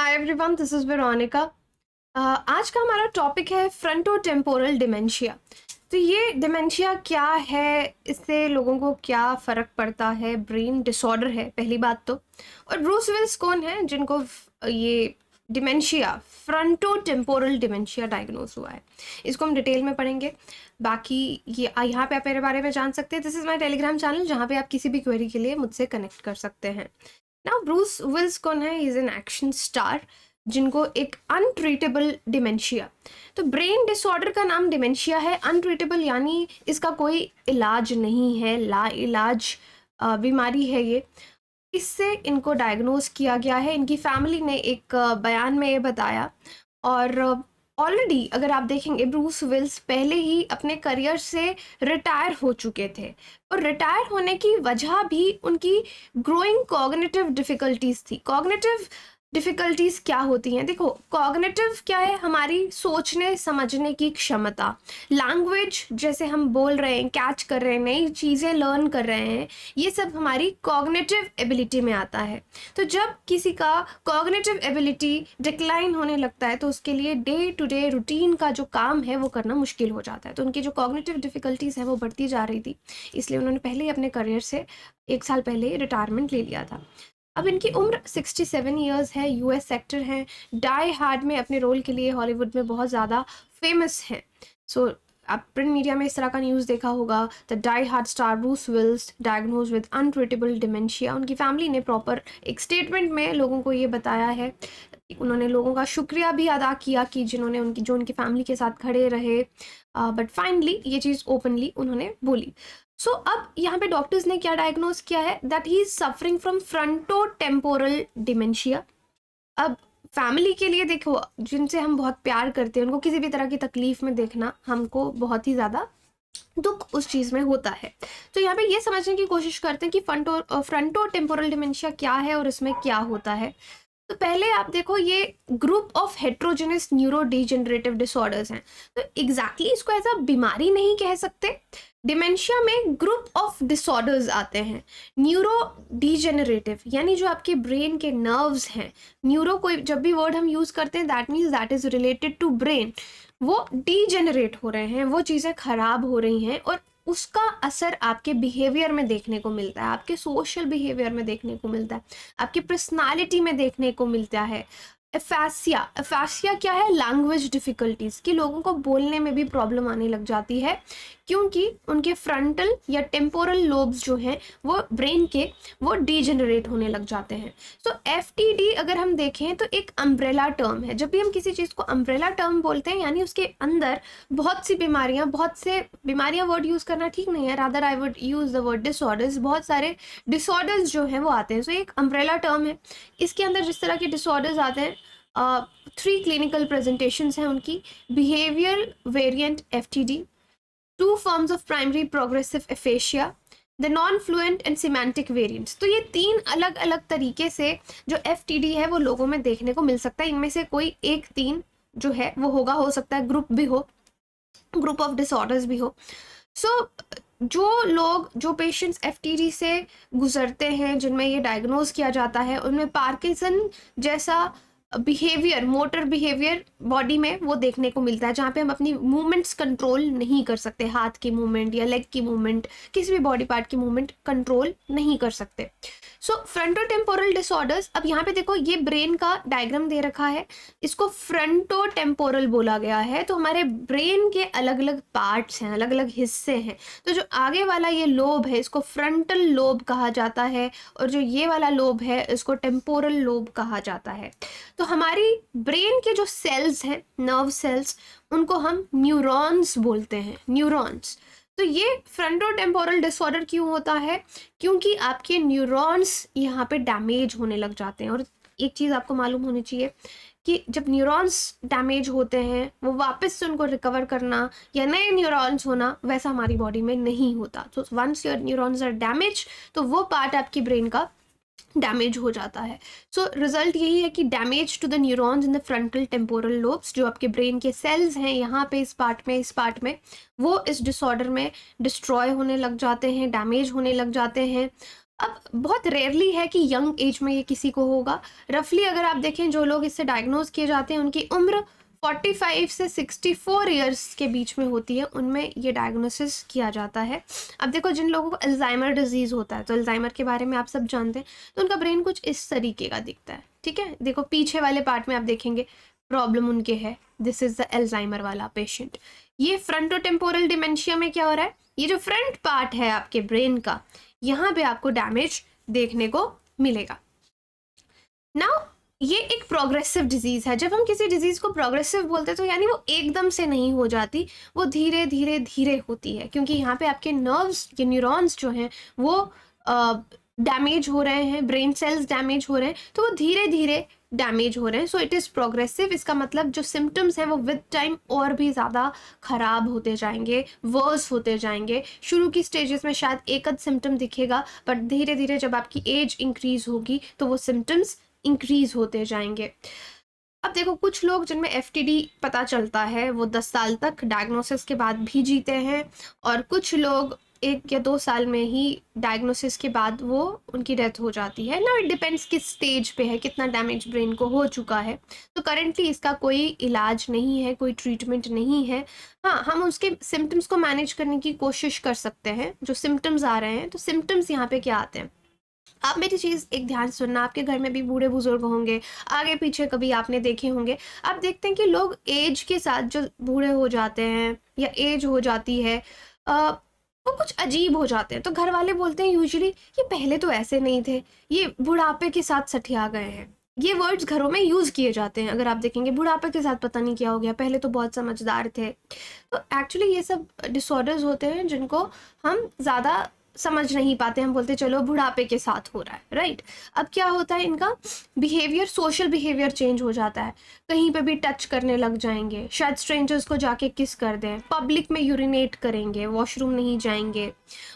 Hi everyone, this is Veronica. आज का हमारा टॉपिक है फ्रंटोटेम्पोरल डिमेंशिया। तो ये डिमेंशिया क्या है, इससे लोगों को क्या फ़र्क पड़ता है, ब्रेन डिसऑर्डर है पहली बात तो। और ब्रूस विल्स कौन है जिनको ये डिमेंशिया फ्रंटोटेम्पोरल डिमेंशिया डायग्नोज हुआ है, इसको हम डिटेल में पढ़ेंगे। बाकी ये यहाँ पे आप मेरे बारे में जान सकते हैं। This is my Telegram channel जहाँ पे आप किसी भी क्वेरी के लिए मुझसे कनेक्ट कर सकते हैं। नाउ ब्रूस विल्स कौन है? इज एन एक्शन स्टार जिनको एक अनट्रीटेबल डिमेंशिया, तो ब्रेन डिसऑर्डर का नाम डिमेंशिया है। अनट्रीटेबल यानी इसका कोई इलाज नहीं है, ला इलाज बीमारी है ये। इससे इनको डायग्नोज किया गया है। इनकी फैमिली ने एक बयान में ये बताया। और ऑलरेडी अगर आप देखेंगे ब्रूस विल्स पहले ही अपने करियर से रिटायर हो चुके थे, और रिटायर होने की वजह भी उनकी ग्रोइंग कॉग्निटिव डिफ़िकल्टीज़ थी। कॉग्निटिव डिफ़िकल्टीज़ क्या होती हैं? देखो, कॉग्निटिव क्या है? हमारी सोचने समझने की क्षमता। लैंग्वेज जैसे हम बोल रहे हैं, कैच कर रहे हैं, नई चीज़ें लर्न कर रहे हैं, ये सब हमारी कॉग्निटिव एबिलिटी में आता है। तो जब किसी का कॉग्निटिव एबिलिटी डिक्लाइन होने लगता है तो उसके लिए डे टू डे रूटीन का जो काम है वो करना मुश्किल हो जाता है। तो उनकी जो कॉग्निटिव डिफ़िकल्टीज़ है वो बढ़ती जा रही थी, इसलिए उन्होंने पहले ही अपने करियर से 1 साल पहले रिटायरमेंट ले लिया था। अब इनकी उम्र 67 ईयर्स है, यूएस एक्टर हैं, डाई हार्ड में अपने रोल के लिए हॉलीवुड में बहुत ज़्यादा फेमस हैं। सो आप प्रिंट मीडिया में इस तरह का न्यूज़ देखा होगा। The Die Hard star Bruce Willis diagnose with untreatable dementia. उनकी फैमिली ने प्रॉपर एक स्टेटमेंट में लोगों को ये बताया है। उन्होंने लोगों का शुक्रिया भी अदा किया कि जिन्होंने उनकी फैमिली के साथ खड़े रहे, बट फाइनली ये चीज़ ओपनली उन्होंने बोली। सो अब यहाँ पे डॉक्टर्स ने क्या डायग्नोज किया है? That he is suffering from frontotemporal dementia. अब फैमिली के लिए देखो, जिनसे हम बहुत प्यार करते हैं उनको किसी भी तरह की तकलीफ में देखना हमको बहुत ही ज़्यादा दुख उस चीज़ में होता है। तो यहाँ पे ये समझने की कोशिश करते हैं कि फ्रंटोटेम्पोरल डिमेंशिया क्या है और इसमें क्या होता है। तो पहले आप देखो, ये group of heterogeneous neuro degenerative disorders हैं। तो एग्जैक्टली इसको ऐसा बीमारी नहीं कह सकते। डिमेंशिया में ग्रुप ऑफ डिसऑर्डर्स आते हैं। न्यूरो डिजेनरेटिव यानी जो आपके ब्रेन के नर्व्स हैं, न्यूरो कोई जब भी वर्ड हम यूज़ करते हैं that means that is related to brain, वो डिजेनरेट हो रहे हैं, वो चीज़ें खराब हो रही हैं, और उसका असर आपके बिहेवियर में देखने को मिलता है, आपके सोशल बिहेवियर में देखने को मिलता है, आपकी पर्सनालिटी में देखने को मिलता है। एफेसिया क्या है? लैंग्वेज डिफ़िकल्टीज़, कि लोगों को बोलने में भी प्रॉब्लम आने लग जाती है क्योंकि उनके फ्रंटल या टेम्पोरल लोब्स जो हैं वो ब्रेन के वो डिजेनरेट होने लग जाते हैं। तो एफटीडी अगर हम देखें तो एक अम्ब्रेला टर्म है। जब भी हम किसी चीज़ को अम्ब्रेला टर्म बोलते हैं यानी उसके अंदर बहुत से बीमारियां वर्ड यूज़ करना ठीक नहीं है, rather I would use the word disorders. बहुत सारे डिसऑर्डर्स जो हैं वो आते हैं। सो एक अम्ब्रेला टर्म है, इसके अंदर जिस तरह के डिसऑर्डर्स आते हैं, 3 क्लिनिकल प्रेजेंटेशंस हैं उनकी। Behaviour variant FTD, 2 forms of primary progressive aphasia, the non-fluent and semantic variants। तो ये 3 अलग अलग तरीके से जो FTD है वो लोगों में देखने को मिल सकता है। इनमें से कोई एक 3 जो है वो होगा, हो सकता है ग्रुप भी हो, ग्रुप ऑफ डिसऑर्डर्स भी हो। जो पेशेंट्स FTD से गुजरते हैं, जिनमें ये डायग्नोज किया जाता है, उनमें पार्किंसन जैसा बिहेवियर, मोटर बिहेवियर बॉडी में वो देखने को मिलता है, जहाँ पे हम अपनी मूवमेंट्स कंट्रोल नहीं कर सकते, हाथ की मूवमेंट या लेग की मूवमेंट, किसी भी बॉडी पार्ट की मूवमेंट कंट्रोल नहीं कर सकते। सो फ्रंटोटेम्पोरल डिसऑर्डर्स, अब यहाँ पे देखो ये ब्रेन का डायग्राम दे रखा है, इसको फ्रंटोटेम्पोरल बोला गया है। तो हमारे ब्रेन के अलग अलग पार्ट्स हैं, अलग अलग हिस्से हैं। तो जो आगे वाला ये लोब है इसको फ्रंटल लोब कहा जाता है, और जो ये वाला लोब है इसको टेम्पोरल लोब कहा जाता है। तो हमारी ब्रेन के जो सेल्स हैं, नर्व सेल्स, उनको हम न्यूरॉन्स बोलते हैं, न्यूरॉन्स। तो ये फ्रंटोटेम्पोरल डिसऑर्डर क्यों होता है? क्योंकि आपके न्यूरॉन्स यहाँ पे डैमेज होने लग जाते हैं। और एक चीज़ आपको मालूम होनी चाहिए कि जब न्यूरॉन्स डैमेज होते हैं वो वापस से उनको रिकवर करना या नए न्यूरॉन्स होना वैसा हमारी बॉडी में नहीं होता। तो once your neurons are damage तो वो पार्ट आपकी ब्रेन का डैमेज हो जाता है। सो रिजल्ट यही है कि damage to the neurons in the frontal temporal lobes, जो आपके ब्रेन के सेल्स हैं यहाँ पे इस पार्ट में वो इस डिसऑर्डर में डिस्ट्रॉय होने लग जाते हैं, डैमेज होने लग जाते हैं। अब बहुत रेयरली है कि यंग एज में ये किसी को होगा। रफली अगर आप देखें जो लोग इससे डायग्नोज किए जाते हैं उनकी उम्र 45 से 64 इयर्स के बीच में होती है, उनमें ये डायग्नोसिस किया जाता है। अब देखो जिन लोगों को अल्जाइमर डिजीज़ होता है, तो अल्जाइमर के बारे में आप सब जानते हैं, तो उनका ब्रेन कुछ इस तरीके का दिखता है, ठीक है। देखो पीछे वाले पार्ट में आप देखेंगे प्रॉब्लम उनके है, दिस इज द अल्जाइमर वाला पेशेंट। ये फ्रंटोटेम्पोरल डिमेंशिया में क्या हो रहा है, ये जो फ्रंट पार्ट है आपके ब्रेन का, यहाँ पे आपको डैमेज देखने को मिलेगा। नाउ ये एक प्रोग्रेसिव डिजीज है। जब हम किसी डिजीज को प्रोग्रेसिव बोलते हैं तो यानी वो एकदम से नहीं हो जाती, वो धीरे धीरे धीरे होती है, क्योंकि यहाँ पे आपके नर्व्स के न्यूरॉन्स जो हैं वो डैमेज हो रहे हैं, ब्रेन सेल्स डैमेज हो रहे हैं, तो वो धीरे धीरे डैमेज हो रहे हैं। सो इट इज़ प्रोग्रेसिव। इसका मतलब जो सिम्टम्स हैं वो विद टाइम और भी ज़्यादा ख़राब होते जाएंगे, वर्स होते जाएंगे। शुरू की स्टेजेस में शायद एक आध सिम्टम दिखेगा, बट धीरे धीरे जब आपकी एज इंक्रीज होगी तो वो सिम्टम्स इंक्रीज होते जाएंगे। अब देखो कुछ लोग जिनमें एफटीडी पता चलता है वो 10 साल तक डायग्नोसिस के बाद भी जीते हैं, और कुछ लोग 1 या 2 साल में ही डायग्नोसिस के बाद वो उनकी डेथ हो जाती है ना। इट डिपेंड्स किस स्टेज पे है, कितना डैमेज ब्रेन को हो चुका है। तो करेंटली इसका कोई इलाज नहीं है, कोई ट्रीटमेंट नहीं है। हाँ, हम उसके सिम्टम्स को मैनेज करने की कोशिश कर सकते हैं। जो सिम्टम्स आ रहे हैं, तो सिम्टम्स यहाँ पे क्या आते हैं, आप मेरी चीज़ एक ध्यान सुनना। आपके घर में भी बूढ़े बुजुर्ग होंगे, आगे पीछे कभी आपने देखे होंगे। आप देखते हैं कि लोग एज के साथ जो बूढ़े हो जाते हैं या एज हो जाती है, वो कुछ अजीब हो जाते हैं। तो घर वाले बोलते हैं यूजुअली, ये पहले तो ऐसे नहीं थे, ये बुढ़ापे के साथ सठिया गए हैं। ये वर्ड्स घरों में यूज़ किए जाते हैं। अगर आप देखेंगे बुढ़ापे के साथ पता नहीं क्या हो गया, पहले तो बहुत समझदार थे। तो एक्चुअली ये सब डिसऑर्डर्स होते हैं जिनको हम ज़्यादा समझ नहीं पाते। हम बोलते चलो बुढ़ापे के साथ हो रहा है, राइट। अब क्या होता है, इनका बिहेवियर, सोशल बिहेवियर चेंज हो जाता है। कहीं पे भी टच करने लग जाएंगे, शायद स्ट्रेंजर्स को जाके किस कर दें, पब्लिक में यूरिनेट करेंगे, वॉशरूम नहीं जाएंगे।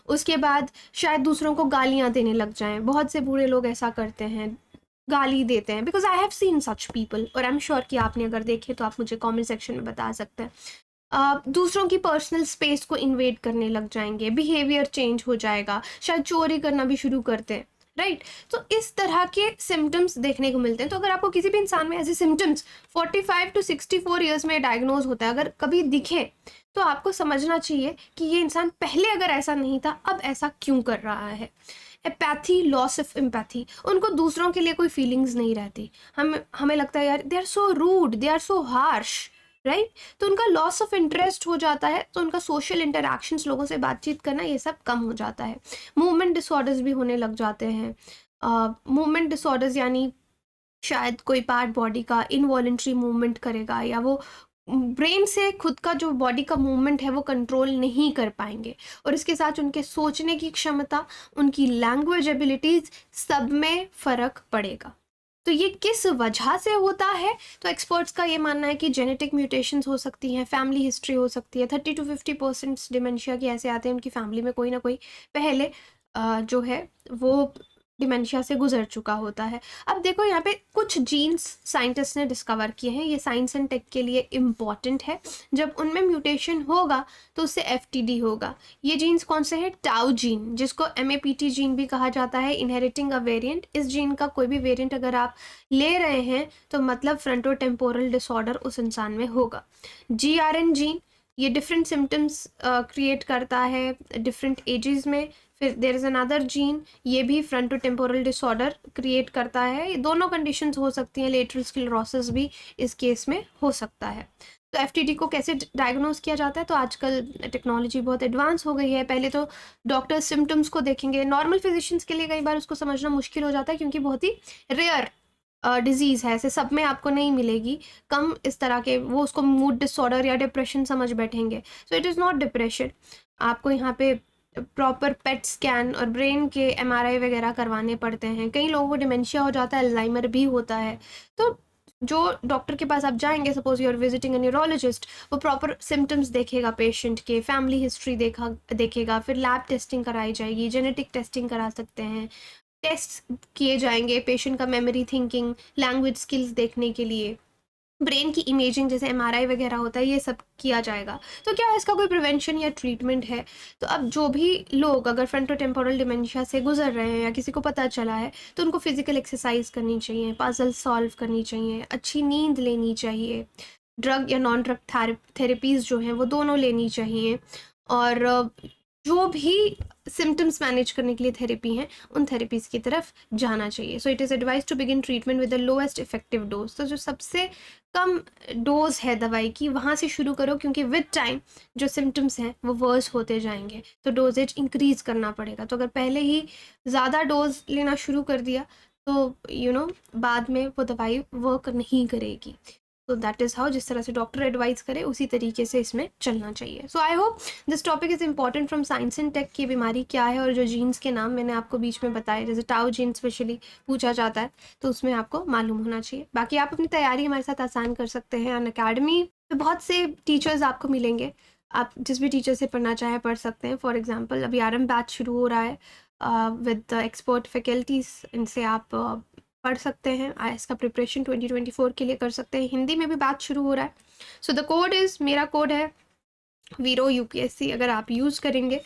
उसके बाद शायद दूसरों को गालियाँ देने लग जाएं। बहुत से बूढ़े लोग ऐसा करते हैं, गाली देते हैं, because I have seen such people. और आई एम श्योर कि आपने अगर देखे तो आप मुझे कमेंट सेक्शन में बता सकते हैं। दूसरों की पर्सनल स्पेस को इन्वेड करने लग जाएंगे, बिहेवियर चेंज हो जाएगा, शायद चोरी करना भी शुरू करते हैं, राइट। तो इस तरह के सिम्टम्स देखने को मिलते हैं। तो अगर आपको किसी भी इंसान में ऐसे सिम्टम्स 45 टू 64 ईयर्स में डायग्नोज होता है, अगर कभी दिखे, तो आपको समझना चाहिए कि ये इंसान पहले अगर ऐसा नहीं था, अब ऐसा क्यों कर रहा है। एपैथी, लॉस ऑफ एम्पैथी, उनको दूसरों के लिए कोई फीलिंग्स नहीं रहती। हमें लगता है यार they are so rude, they are so harsh, right. तो उनका लॉस ऑफ इंटरेस्ट हो जाता है, तो उनका सोशल इंटरेक्शंस, लोगों से बातचीत करना, ये सब कम हो जाता है। मूवमेंट डिसऑर्डर्स भी होने लग जाते हैं। मूवमेंट डिसऑर्डर्स यानी शायद कोई पार्ट बॉडी का इनवॉलेंट्री मूवमेंट करेगा, या वो ब्रेन से खुद का जो बॉडी का मूवमेंट है वो कंट्रोल नहीं कर पाएंगे। और इसके साथ उनके सोचने की क्षमता, उनकी लैंग्वेज एबिलिटीज, सब में फ़र्क पड़ेगा। तो ये किस वजह से होता है, तो एक्सपर्ट्स का ये मानना है कि जेनेटिक म्यूटेशंस हो सकती हैं, फैमिली हिस्ट्री हो सकती है। 30 to 50% डिमेंशिया के ऐसे आते हैं उनकी फैमिली में कोई ना कोई पहले जो है वो डिमेंशिया से गुजर चुका होता है। अब देखो यहाँ पे कुछ जीन्स साइंटिस्ट ने डिस्कवर किए हैं, ये साइंस एंड टेक के लिए इम्पॉर्टेंट है। जब उनमें म्यूटेशन होगा तो उससे एफटीडी होगा। ये जीन्स कौन से हैं, टाउ जीन, जिसको एमएपीटी जीन भी कहा जाता है, इनहेरिटिंग अ वेरिएंट। इस जीन का कोई भी वेरिएंट अगर आप ले रहे हैं तो मतलब फ्रंटोटेम्पोरल डिसऑर्डर उस इंसान में होगा। जीआरएन जीन, ये डिफरेंट सिम्टम्स क्रिएट करता है डिफरेंट एजेस में। फिर देयर इज़ अनदर जीन, ये भी फ्रंटोटेम्पोरल डिसऑर्डर क्रिएट करता है। ये दोनों कंडीशंस हो सकती हैं, लेटरल स्क्लेरोसिस भी इस केस में हो सकता है। तो एफटीडी को कैसे डायग्नोज किया जाता है, तो आजकल टेक्नोलॉजी बहुत एडवांस हो गई है। पहले तो डॉक्टर सिम्टम्स को देखेंगे, नॉर्मल फिजिशियंस के लिए कई बार उसको समझना मुश्किल हो जाता है, क्योंकि बहुत ही रेयर डिजीज़ है, ऐसे सब में आपको नहीं मिलेगी। कम इस तरह के वो उसको मूड डिसऑर्डर या डिप्रेशन समझ बैठेंगे। सो इट इज़ नॉट डिप्रेशन। आपको यहाँ पे प्रॉपर पेट स्कैन और ब्रेन के एमआरआई वगैरह करवाने पड़ते हैं। कई लोगों को डिमेंशिया हो जाता है, अल्जाइमर भी होता है। तो जो डॉक्टर के पास आप जाएंगे, suppose you are visiting a neurologist, वो प्रॉपर सिम्टम्स देखेगा पेशेंट के, फैमिली हिस्ट्री देखेगा, फिर लैब टेस्टिंग कराई जाएगी, जेनेटिक टेस्टिंग करा सकते हैं, टेस्ट किए जाएंगे पेशेंट का मेमोरी, थिंकिंग, लैंग्वेज स्किल्स देखने के लिए। ब्रेन की इमेजिंग जैसे एमआरआई वगैरह होता है, ये सब किया जाएगा। तो क्या इसका कोई प्रिवेंशन या ट्रीटमेंट है? तो अब जो भी लोग अगर फ्रंटोटेम्पोरल डिमेंशिया से गुजर रहे हैं या किसी को पता चला है, तो उनको फिजिकल एक्सरसाइज करनी चाहिए, पजल सॉल्व करनी चाहिए, अच्छी नींद लेनी चाहिए, ड्रग या नॉन ड्रग थेरेपीज़ जो हैं वो दोनों लेनी चाहिए, और जो भी सिम्टम्स मैनेज करने के लिए थेरेपी हैं उन थेरेपीज़ की तरफ जाना चाहिए। So it is advise to begin treatment with the lowest effective dose. तो जो सबसे कम डोज है दवाई की, वहाँ से शुरू करो, क्योंकि विद टाइम जो सिम्टम्स हैं वो वर्स होते जाएंगे, तो डोजेज इंक्रीज़ करना पड़ेगा। तो अगर पहले ही ज़्यादा डोज लेना शुरू कर दिया तो बाद में वो दवाई वर्क नहीं करेगी। तो दैट इज़ हाउ, जिस तरह से डॉक्टर एडवाइस करे उसी तरीके से इसमें चलना चाहिए। So I hope this topic is important from science and tech की बीमारी क्या है, और जो जीन्स के नाम मैंने आपको बीच में बताए, जैसे टाउ जीन स्पेशली पूछा जाता है, तो उसमें आपको मालूम होना चाहिए। बाकी आप अपनी तैयारी हमारे साथ आसान कर सकते हैं। अनअकैडमी में बहुत से टीचर्स आपको मिलेंगे, आप जिस भी टीचर से पढ़ना चाहें पढ़ सकते हैं। फॉर एग्जाम्पल अभी RM बैच शुरू हो रहा है विद एक्सपर्ट फैकल्टीज़, इनसे आप पढ़ सकते हैं। IAS का प्रिपरेशन 2024 के लिए कर सकते हैं। हिंदी में भी बैच शुरू हो रहा है। सो द कोड इज़, मेरा कोड है वीरो UPSC। अगर आप यूज़ करेंगे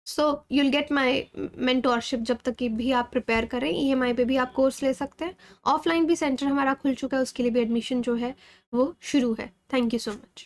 so you'll get my mentorship. जब तक कि भी आप प्रिपेयर करें, EMI पे भी आप कोर्स ले सकते हैं। ऑफलाइन भी सेंटर हमारा खुल चुका है, उसके लिए भी एडमिशन जो है वो शुरू है। Thank you so much.